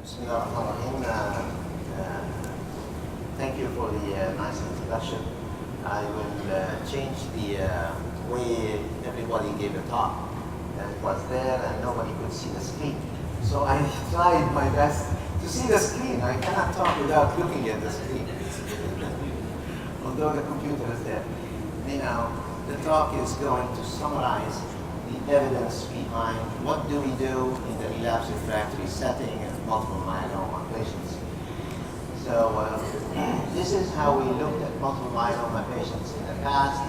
Bismillahirrahmanirrahim. Thank you for the nice introduction. I will change the way everybody gave a talk. It was there and nobody could see the screen. So I tried my best to see the screen. I cannot talk without looking at the screen. Although the computer is there. Anyhow, the talk is going to summarize the evidence behind what do we do in the relapse refractory setting of multiple myeloma patients. So this is how we looked at multiple myeloma patients in the past.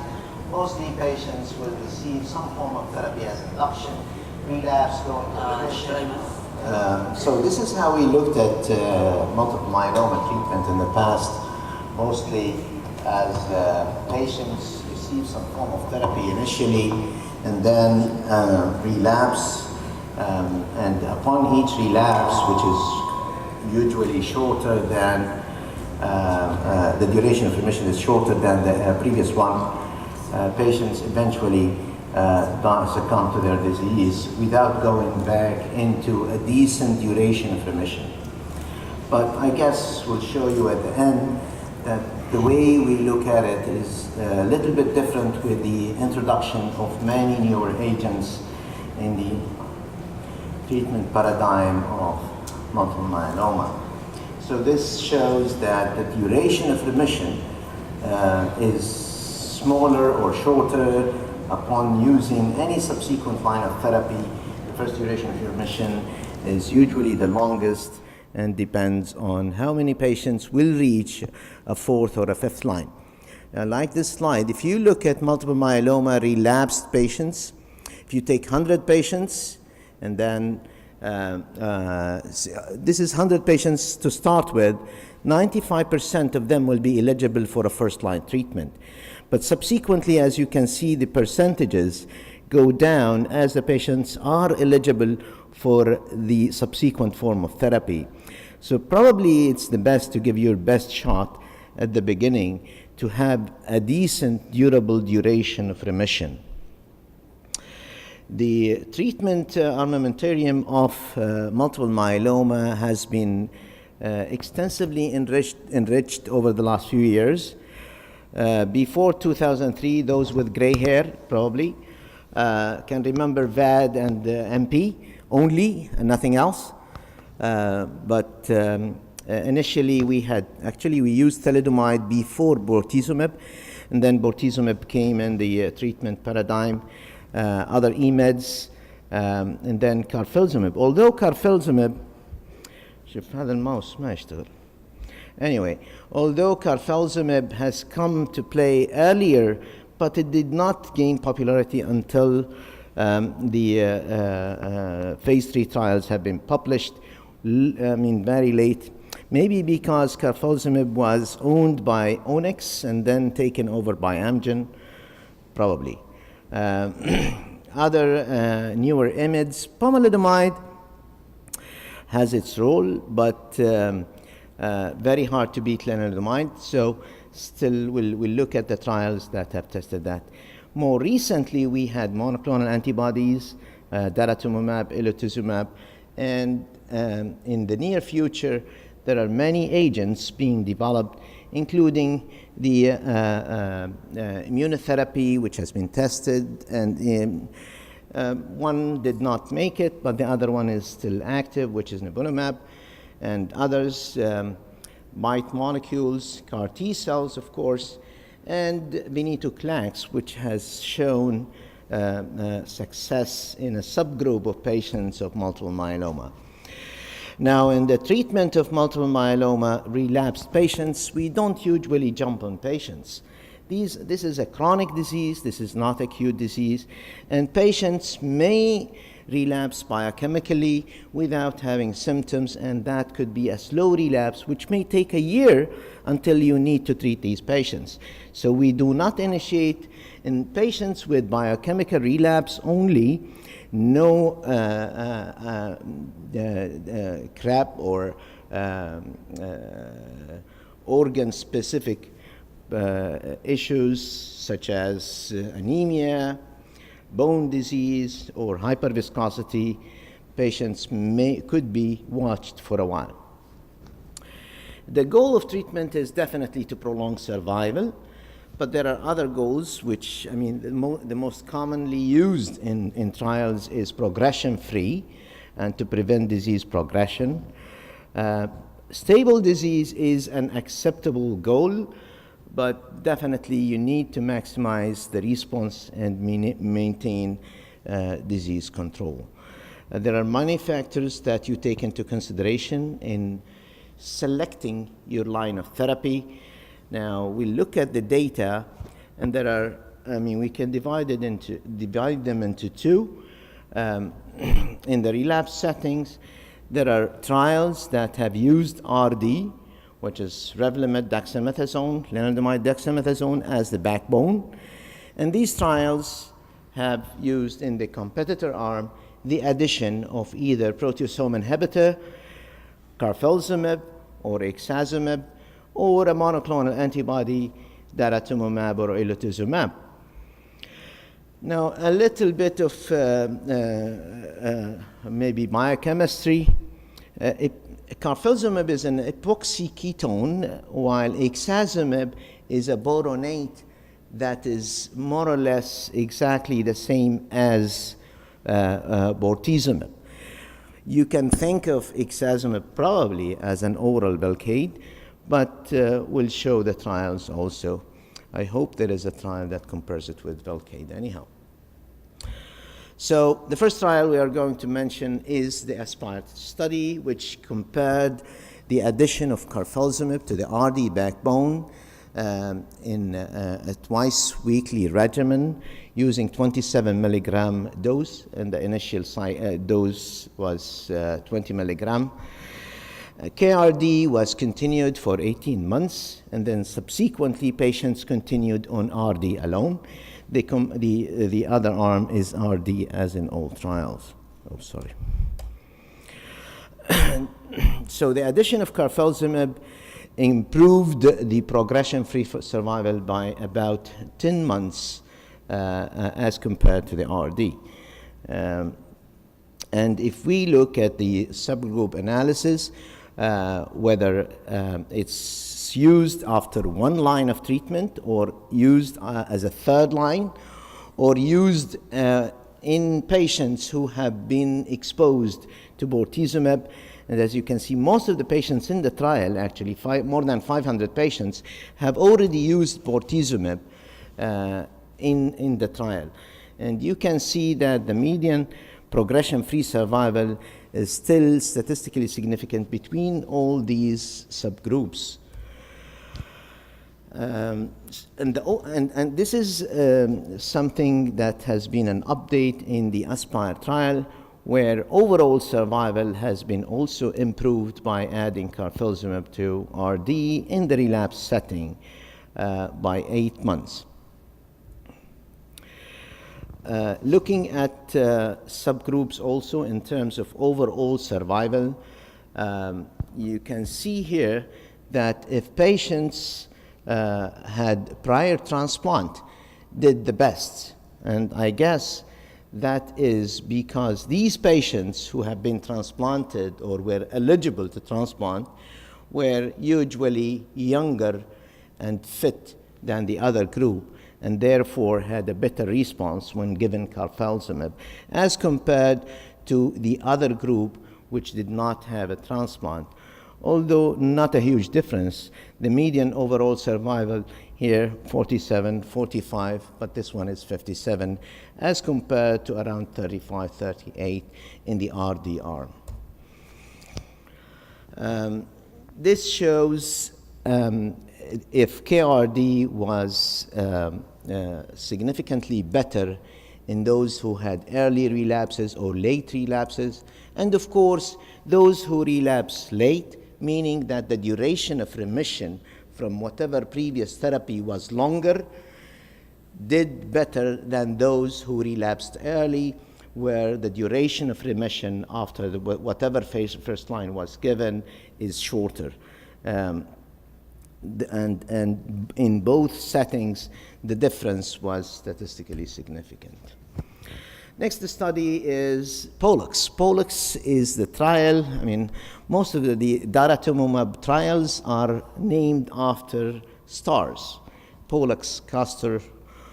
Mostly patients will receive some form of therapy as induction, relapse, going to remission. So this is how we looked at multiple myeloma treatment in the past, mostly as patients receive some form of therapy initially and then relapse. And upon each relapse, which is usually shorter than, the duration of remission is shorter than the previous one, patients eventually succumb to their disease without going back into a decent duration of remission. But I guess we'll show you at the end that the way we look at it is a little bit different with the introduction of many newer agents in the treatment paradigm of multiple myeloma. So this shows that the duration of remission is smaller or shorter upon using any subsequent line of therapy. The first duration of remission is usually the longest and depends on how many patients will reach a fourth or a fifth line. Like this slide, if you look at multiple myeloma relapsed patients, if you take 100 patients and then this is 100 patients to start with, 95% of them will be eligible for a first-line treatment. But subsequently, as you can see, the percentages go down as the patients are eligible for the subsequent form of therapy. So probably it's the best to give your best shot at the beginning to have a decent, durable duration of remission. The treatment armamentarium of multiple myeloma has been extensively enriched over the last few years. Before 2003, those with gray hair probably can remember VAD and MP only and nothing else. But initially we used thalidomide before bortezomib, and then bortezomib came in the treatment paradigm, other EMEDs, and then Carfilzomib. Although Carfilzomib, شوف هذا الماوس ما يشتغل. Anyway, although Carfilzomib has come to play earlier, but it did not gain popularity until the phase 3 trials have been published, very late. Maybe because Carfilzomib was owned by Onyx and then taken over by Amgen, probably. Other newer IMiDs, pomalidomide has its role, but very hard to beat lenalidomide, so still we'll look at the trials that have tested that. More recently, we had monoclonal antibodies, daratumumab, Elotuzumab, and in the near future, there are many agents being developed, including the immunotherapy, which has been tested, and one did not make it, but the other one is still active, which is nivolumab, and others, BiTE molecules, CAR T cells, of course, and venetoclax, which has shown success in a subgroup of patients of multiple myeloma. Now, in the treatment of multiple myeloma relapsed patients, we don't usually jump on patients. This is a chronic disease, this is not acute disease, and patients may relapse biochemically without having symptoms, and that could be a slow relapse, which may take a year until you need to treat these patients. So we do not initiate in patients with biochemical relapse only, no CRAP or organ-specific issues such as anemia, bone disease, or hyperviscosity, patients could be watched for a while. The goal of treatment is definitely to prolong survival, but there are other goals which, I mean, the most commonly used in trials is progression-free and to prevent disease progression. Stable disease is an acceptable goal, but definitely you need to maximize the response and maintain disease control. There are many factors that you take into consideration in selecting your line of therapy. Now, we look at the data, and there are, I mean, we can divide them into two. In the relapse settings, there are trials that have used RD, which is Revlimid, dexamethasone, lenalidomide-dexamethasone as the backbone. And these trials have used in the competitor arm the addition of either proteasome inhibitor, Carfilzomib, or Ixazomib, or a monoclonal antibody, Daratumumab or Elotuzumab. Now, a little bit of maybe biochemistry. Carfilzomib is an epoxy ketone, while Ixazomib is a boronate that is more or less exactly the same as bortezomib. You can think of Ixazomib probably as an oral Velcade, but we'll show the trials also. I hope there is a trial that compares it with Velcade anyhow. So the first trial we are going to mention is the Aspire study, which compared the addition of Carfilzomib to the RD backbone in a twice-weekly regimen using 27 milligram dose, and the initial dose was 20 milligram. KRD was continued for 18 months, and then subsequently patients continued on RD alone. The other arm is RD as in all trials. Oh, sorry. So the addition of Carfilzomib improved the progression-free survival by about 10 months as compared to the RD. And if we look at the subgroup analysis, whether it's used after one line of treatment or used as a third line or used in patients who have been exposed to bortezomib. And as you can see, most of the patients in the trial, actually more than 500 patients, have already used bortezomib in the trial. And you can see that the median progression-free survival is still statistically significant between all these subgroups. And this is something that has been an update in the Aspire trial, where overall survival has been also improved by adding Carfilzomib to RD in the relapse setting by 8 months. Looking at subgroups also in terms of overall survival, you can see here that if patients had prior transplant, did the best. And I guess that is because these patients who have been transplanted or were eligible to transplant were usually younger and fit than the other group, and therefore had a better response when given Carfilzomib, as compared to the other group which did not have a transplant. Although not a huge difference, the median overall survival here, 47, 45, but this one is 57, as compared to around 35, 38 in the RD arm. This shows if KRD was significantly better in those who had early relapses or late relapses, and of course, those who relapse late, meaning that the duration of remission from whatever previous therapy was longer, did better than those who relapsed early, where the duration of remission after whatever first line was given is shorter. And in both settings, the difference was statistically significant. Next study is POLLUX. POLLUX is the trial. I mean, most of the daratumumab trials are named after stars. POLLUX, CASTOR,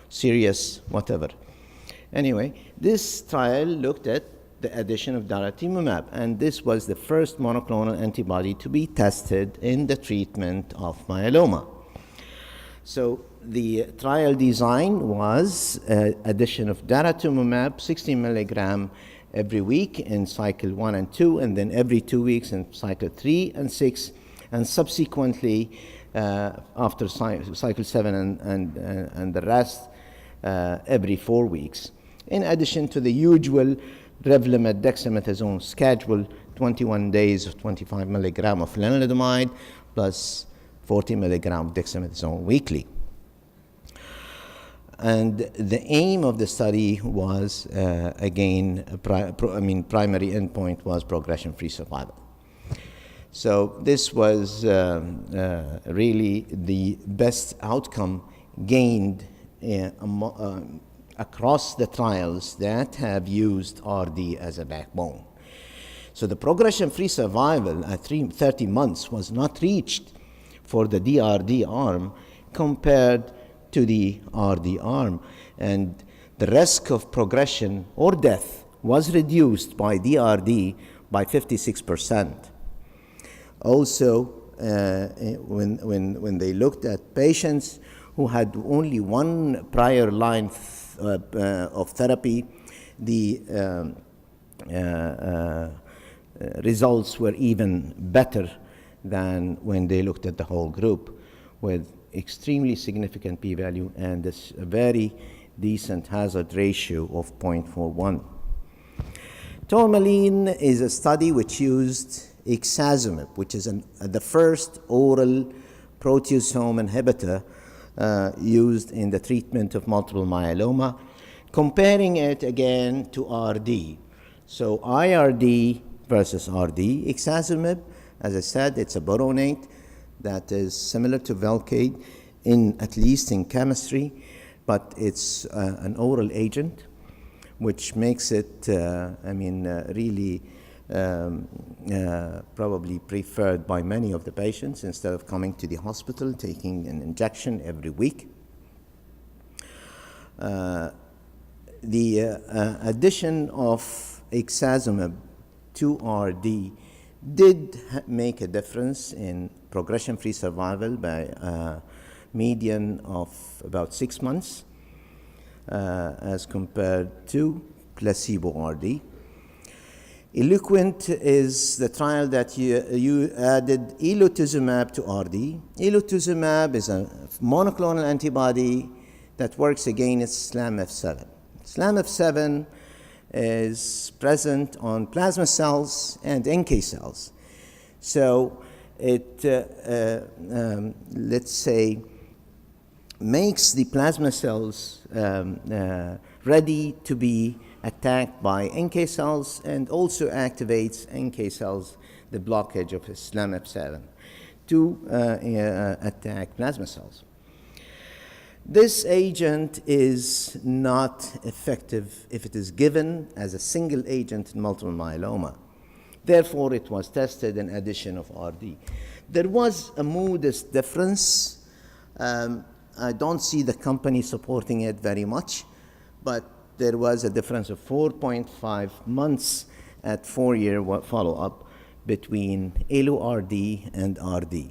Sirius, whatever. Anyway, this trial looked at the addition of daratumumab, and this was the first monoclonal antibody to be tested in the treatment of myeloma. So the trial design was addition of daratumumab, 60 milligram every week in cycle 1 and 2, and then every 2 weeks in cycle 3 and 6, and subsequently after cycle 7 and the rest every 4 weeks. In addition to the usual Revlimid dexamethasone schedule, 21 days of 25 milligram of lenalidomide plus 40 milligram dexamethasone weekly. And the aim of the study was, again, primary endpoint was progression-free survival. So this was really the best outcome gained across the trials that have used RD as a backbone. So the progression-free survival at 30 months was not reached for the DRD arm compared to the RD arm, and the risk of progression or death was reduced by DRD by 56%. Also, when they looked at patients who had only one prior line of therapy, the results were even better than when they looked at the whole group, with extremely significant p-value and a very decent hazard ratio of 0.41. Tourmaline is a study which used Ixazomib, which is the first oral proteasome inhibitor used in the treatment of multiple myeloma, comparing it again to RD. So IRD versus RD. Ixazomib, as I said, it's a boronate that is similar to Velcade, at least in chemistry, but it's an oral agent, which makes it, really probably preferred by many of the patients instead of coming to the hospital, taking an injection every week. The addition of Ixazomib to RD did make a difference in progression-free survival by a median of about 6 months as compared to placebo RD. Eloquent is the trial that you added Elotuzumab to RD. Elotuzumab is a monoclonal antibody that works against SLAMF7. SLAMF7 is present on plasma cells and NK cells. So it, let's say, makes the plasma cells ready to be attacked by NK cells, and also activates NK cells, the blockage of SLAMF7, to attack plasma cells. This agent is not effective if it is given as a single agent in multiple myeloma. Therefore, it was tested in addition of RD. There was a modest difference. I don't see the company supporting it very much, but there was a difference of 4.5 months at 4-year follow-up between Elo-RD and RD.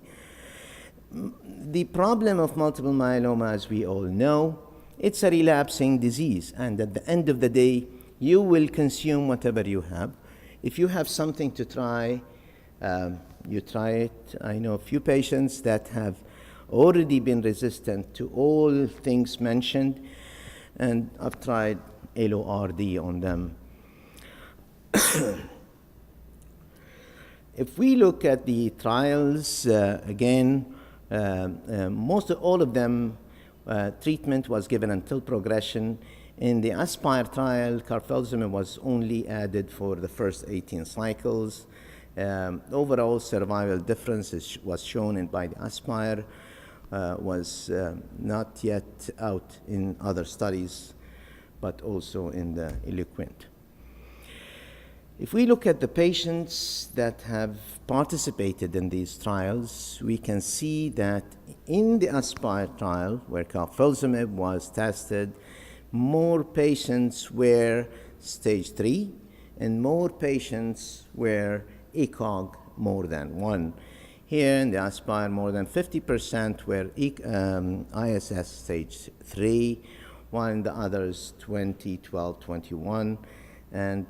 The problem of multiple myeloma, as we all know, it's a relapsing disease, and at the end of the day, you will consume whatever you have. If you have something to try, you try it. I know a few patients that have already been resistant to all things mentioned, and I've tried Elo-RD on them. If we look at the trials, again, all of them, treatment was given until progression. In the ASPIRE trial, Carfilzomib was only added for the first 18 cycles. Overall survival difference was shown by the ASPIRE, was not yet out in other studies, but also in the eloquent. If we look at the patients that have participated in these trials, we can see that in the ASPIRE trial, where Carfilzomib was tested, more patients were stage 3, and more patients were ECOG more than 1. Here in the ASPIRE, more than 50% were ISS stage 3, while in the others 20, 12, 21, and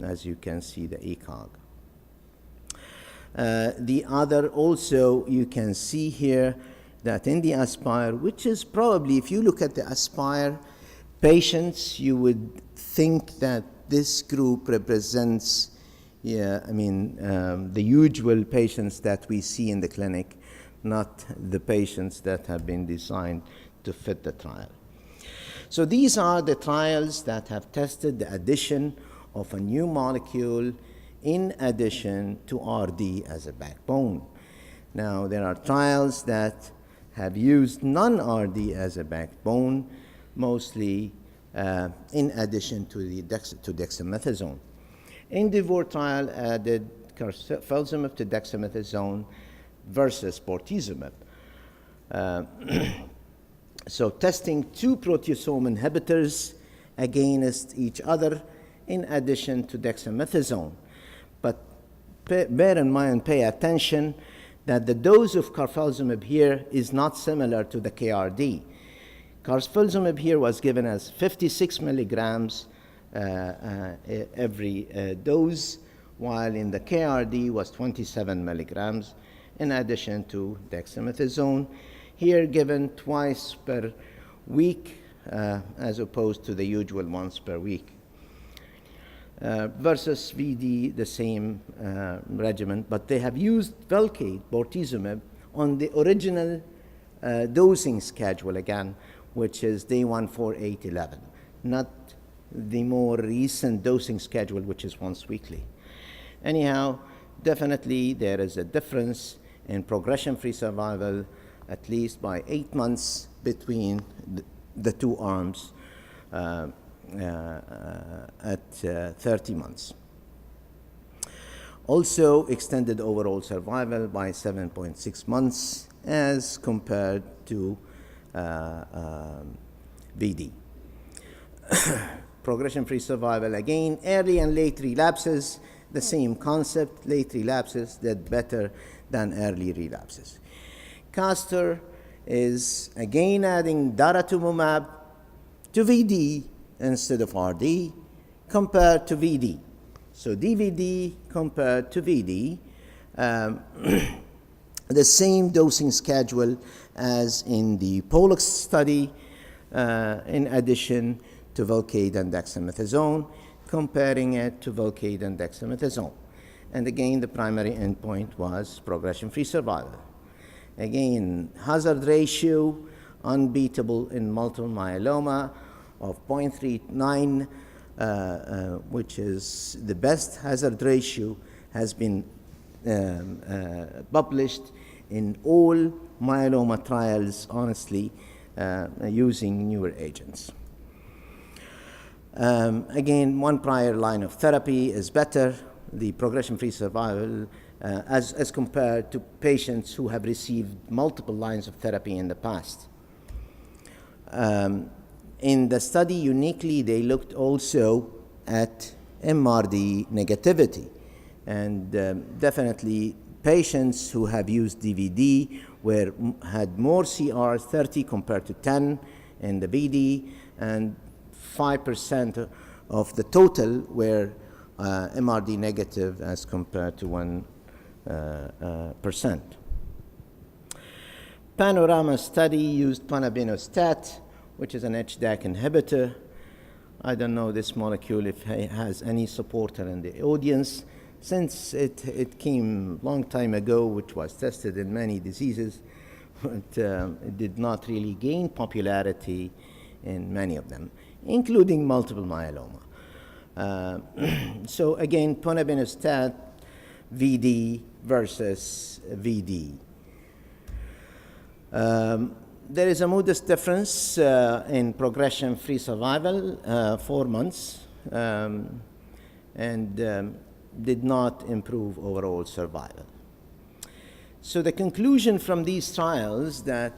as you can see, the ECOG. The other also, you can see here that in the ASPIRE, which is probably, if you look at the ASPIRE patients, you would think that this group represents, the usual patients that we see in the clinic, not the patients that have been designed to fit the trial. So these are the trials that have tested the addition of a new molecule in addition to RD as a backbone. Now, there are trials that have used non-RD as a backbone, mostly in addition to dexamethasone. Endeavor trial added Carfilzomib to dexamethasone versus bortezomib. So testing two proteasome inhibitors against each other in addition to dexamethasone. But bear in mind, pay attention that the dose of Carfilzomib here is not similar to the KRD. Carfilzomib here was given as 56 milligrams every dose, while in the KRD was 27 milligrams in addition to dexamethasone, here given twice per week as opposed to the usual once per week. Versus VD, the same regimen, but they have used Velcade, bortezomib, on the original dosing schedule again, which is day 1, 4, 8, 11, not the more recent dosing schedule, which is once weekly. Anyhow, definitely there is a difference in progression-free survival, at least by 8 months between the two arms at 30 months. Also, extended overall survival by 7.6 months as compared to VD. Progression-free survival, again, early and late relapses, the same concept. Late relapses did better than early relapses. CASTOR is again adding daratumumab to VD instead of RD compared to VD. So DVD compared to VD, the same dosing schedule as in the POLLUX study, in addition to Velcade and dexamethasone, comparing it to Velcade and dexamethasone. And again, the primary endpoint was progression-free survival. Again, hazard ratio, unbeatable in multiple myeloma of 0.39, which is the best hazard ratio, has been published in all myeloma trials, honestly, using newer agents. Again, one prior line of therapy is better. The progression-free survival as compared to patients who have received multiple lines of therapy in the past. In the study, uniquely, they looked also at MRD negativity. And definitely, patients who have used DVD had more CR, 30 compared to 10 in the VD, and 5% of the total were MRD negative as compared to 1%. PANORAMA study used panabinostat, which is an HDAC inhibitor. I don't know this molecule if it has any supporter in the audience, since it came a long time ago, which was tested in many diseases, but it did not really gain popularity in many of them, including multiple myeloma. So again, panabinostat, VD versus VD. There is a modest difference in progression-free survival, 4 months, and did not improve overall survival. So the conclusion from these trials that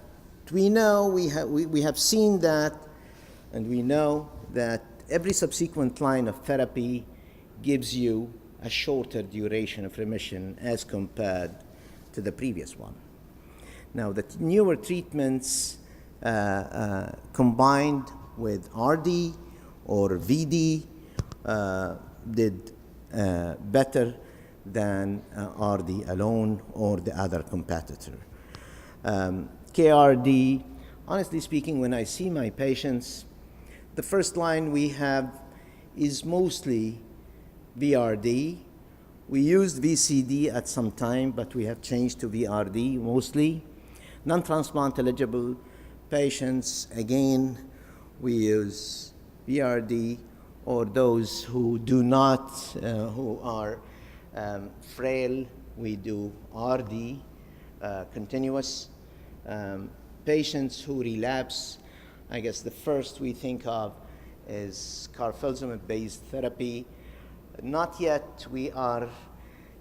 we know, we have seen that, and we know that every subsequent line of therapy gives you a shorter duration of remission as compared to the previous one. Now, the newer treatments combined with RD or VD did better than RD alone or the other competitor. KRD, honestly speaking, when I see my patients, the first line we have is mostly VRD. We used VCD at some time, but we have changed to VRD mostly. Non-transplant eligible patients, again, we use VRD, or those who do not, who are frail, we do RD, continuous. Patients who relapse, I guess the first we think of is Carfilzomib-based therapy. Not yet we are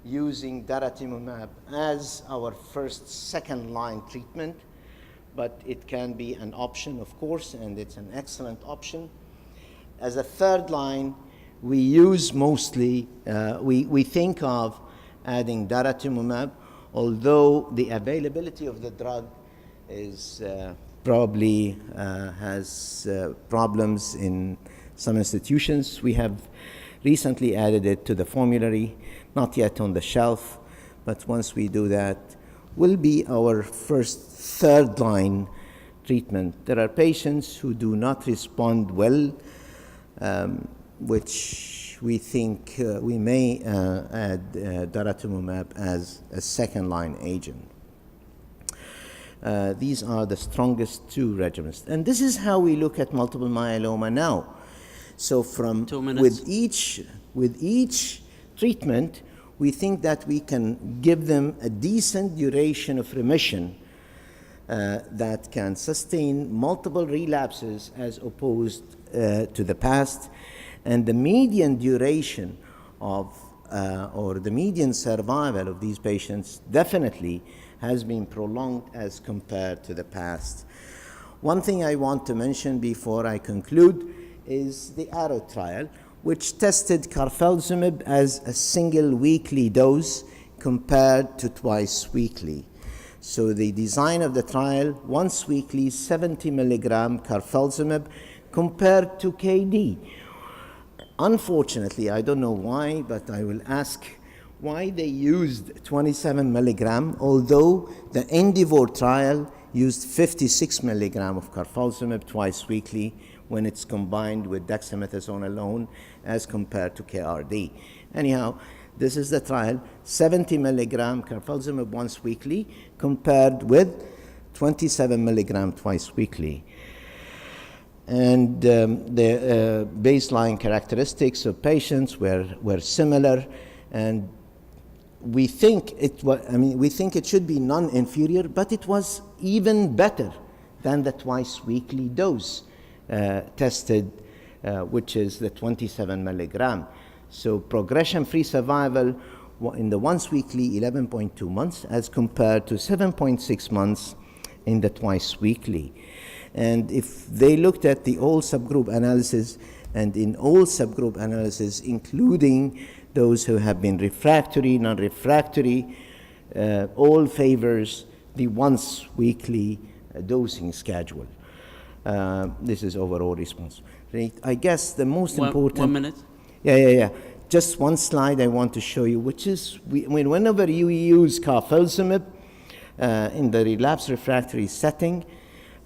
using Daratumumab as our first second-line treatment, but it can be an option, of course, and it's an excellent option. As a third line, we use mostly, we think of adding Daratumumab, although the availability of the drug is probably has problems in some institutions. We have recently added it to the formulary, not yet on the shelf, but once we do that, will be our first third-line treatment. There are patients who do not respond well, which we think we may add Daratumumab as a second-line agent. These are the strongest two regimens. And this is how we look at multiple myeloma now. So from with each treatment, we think that we can give them a decent duration of remission that can sustain multiple relapses as opposed to the past. And the median duration of, or the median survival of these patients definitely has been prolonged as compared to the past. One thing I want to mention before I conclude is the ARROW trial, which tested Carfilzomib as a single weekly dose compared to twice weekly. So the design of the trial, once weekly 70 milligram Carfilzomib compared to KD. Unfortunately, I don't know why, but I will ask why they used 27 milligram, although the Endeavor trial used 56 milligram of Carfilzomib twice weekly when it's combined with dexamethasone alone as compared to KRD. Anyhow, this is the trial, 70 milligram Carfilzomib once weekly compared with 27 milligram twice weekly. And the baseline characteristics of patients were similar, and we think it should be non-inferior, but it was even better than the twice weekly dose tested, which is the 27 milligram. So progression-free survival in the once weekly 11.2 months as compared to 7.6 months in the twice weekly. And if they looked at the all subgroup analysis, and in all subgroup analysis, including those who have been refractory, non-refractory, all favors the once weekly dosing schedule. This is overall response rate. I guess the most important... 1 minute. Yeah. Just one slide I want to show you, which is, whenever you use Carfilzomib in the relapse refractory setting,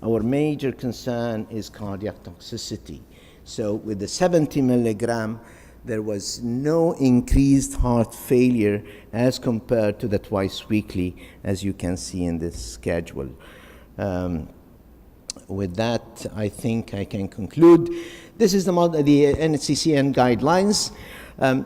our major concern is cardiac toxicity. So with the 70 milligram, there was no increased heart failure as compared to the twice weekly, as you can see in this schedule. With that, I think I can conclude. This is the NCCN guidelines.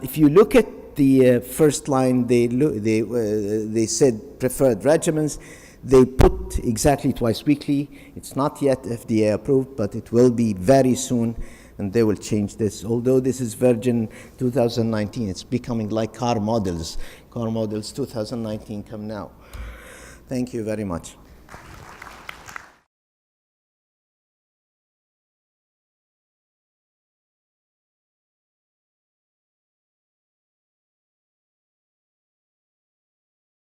If you look at the first line, they said preferred regimens. They put exactly twice weekly. It's not yet FDA approved, but it will be very soon, and they will change this. Although this is version 2019, it's becoming like car models. Car models 2019 come now. Thank you very much.